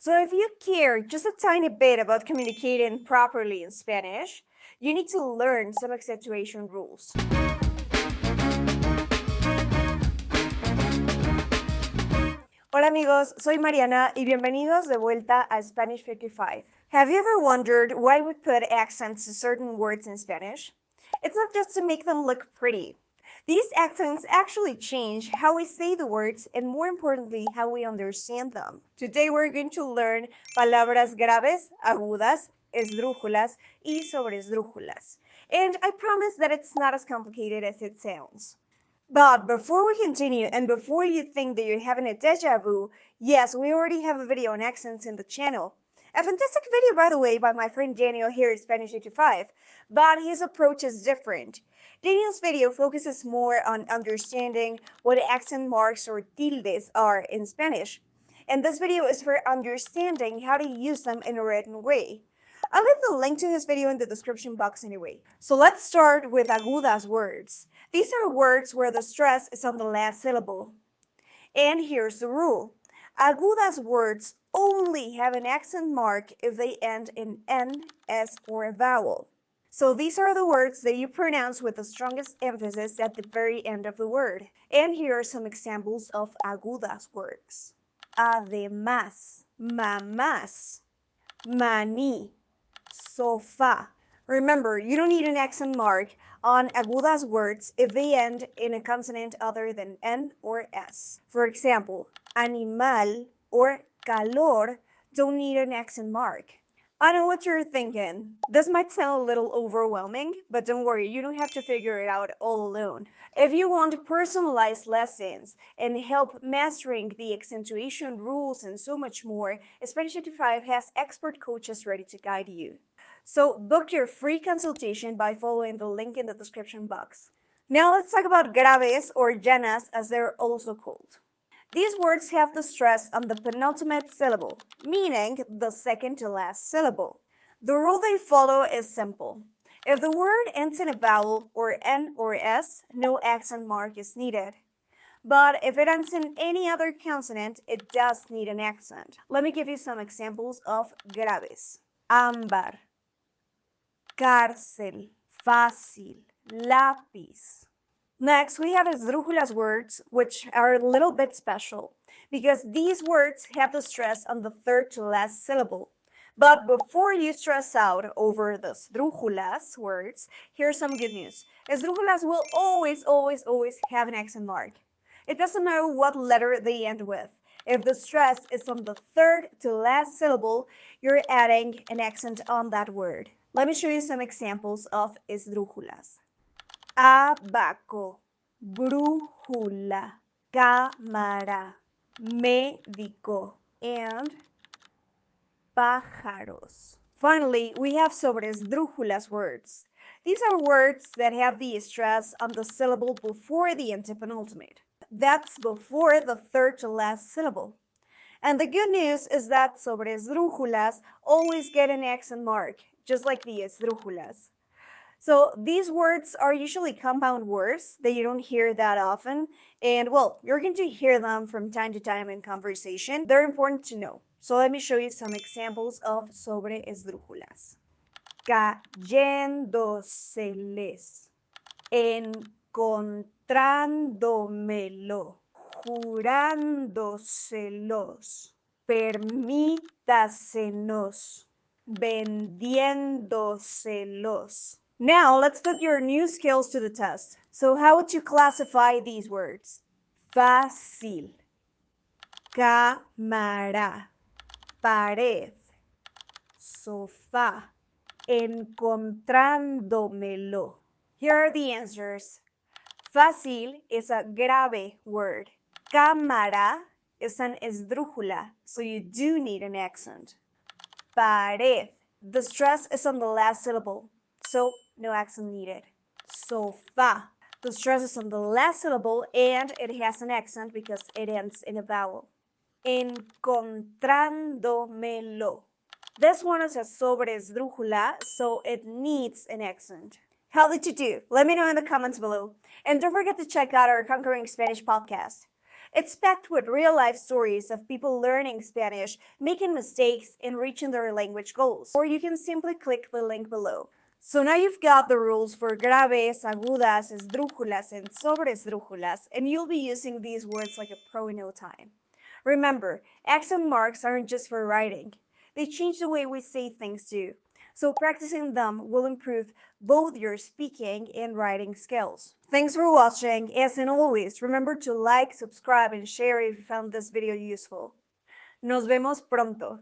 So if you care just a tiny bit about communicating properly in Spanish, you need to learn some accentuation rules. Hola amigos, soy Mariana y bienvenidos de vuelta a Spanish 55. Have you ever wondered why we put accents to certain words in Spanish? It's not just to make them look pretty. These accents actually change how we say the words and, more importantly, how we understand them. Today we're going to learn palabras graves, agudas, esdrújulas, y sobresdrújulas. And I promise that it's not as complicated as it sounds. But before we continue, and before you think that you're having a deja vu, yes, we already have a video on accents in the channel. A fantastic video, by the way, by my friend Daniel here at Spanish 85, but his approach is different. Daniel's video focuses more on understanding what accent marks or tildes are in Spanish, and this video is for understanding how to use them in a written way. I'll leave the link to his video in the description box anyway. So let's start with agudas words. These are words where the stress is on the last syllable. And here's the rule. Agudas words only have an accent mark if they end in N, S, or a vowel. So these are the words that you pronounce with the strongest emphasis at the very end of the word. And here are some examples of agudas words. Además, mamás, maní, sofá. Remember, you don't need an accent mark on agudas words if they end in a consonant other than N or S. For example, animal or calor don't need an accent mark. I know what you're thinking. This might sound a little overwhelming, but don't worry, you don't have to figure it out all alone. If you want personalized lessons and help mastering the accentuation rules and so much more, Spanish 85 has expert coaches ready to guide you. So book your free consultation by following the link in the description box. Now let's talk about graves or llanas as they're also called. These words have the stress on the penultimate syllable, meaning the second to last syllable. The rule they follow is simple. If the word ends in a vowel or N or S, no accent mark is needed. But if it ends in any other consonant, it does need an accent. Let me give you some examples of graves. Ámbar, cárcel, fácil, lápiz. Next, we have esdrújulas words, which are a little bit special because these words have the stress on the third to last syllable. But before you stress out over the esdrújulas words, here's some good news. Esdrújulas will always have an accent mark. It doesn't matter what letter they end with. If the stress is on the third to last syllable, you're adding an accent on that word. Let me show you some examples of esdrújulas. Abaco, brújula, cámara, médico, and pájaros. Finally, we have sobresdrújulas words. These are words that have the stress on the syllable before the antepenultimate. That's before the third to last syllable. And the good news is that sobresdrújulas always get an accent mark, just like the esdrújulas. So these words are usually compound words that you don't hear that often. And well, you're going to hear them from time to time in conversation. They're important to know. So let me show you some examples of sobresdrújulas. Cayéndoseles, encontrándomelo, jurándoselos, permítasenos, vendiéndoselos. Now, let's put your new skills to the test. So how would you classify these words? Fácil, cámara, pared, sofá, encontrándomelo. Here are the answers. Fácil is a grave word. Cámara is an esdrújula, so you do need an accent. Pared, the stress is on the last syllable, so no accent needed. Sofá, the stress is on the last syllable and it has an accent because it ends in a vowel. Encontrándomelo. This one is a sobresdrújula, so it needs an accent. How did you do? Let me know in the comments below. And don't forget to check out our Conquering Spanish podcast. It's packed with real-life stories of people learning Spanish, making mistakes, and reaching their language goals. Or you can simply click the link below. So now you've got the rules for graves, agudas, esdrújulas, and sobresdrújulas, and you'll be using these words like a pro in no time. Remember, accent marks aren't just for writing. They change the way we say things too. So practicing them will improve both your speaking and writing skills. Thanks for watching. As always, remember to like, subscribe, and share if you found this video useful. Nos vemos pronto.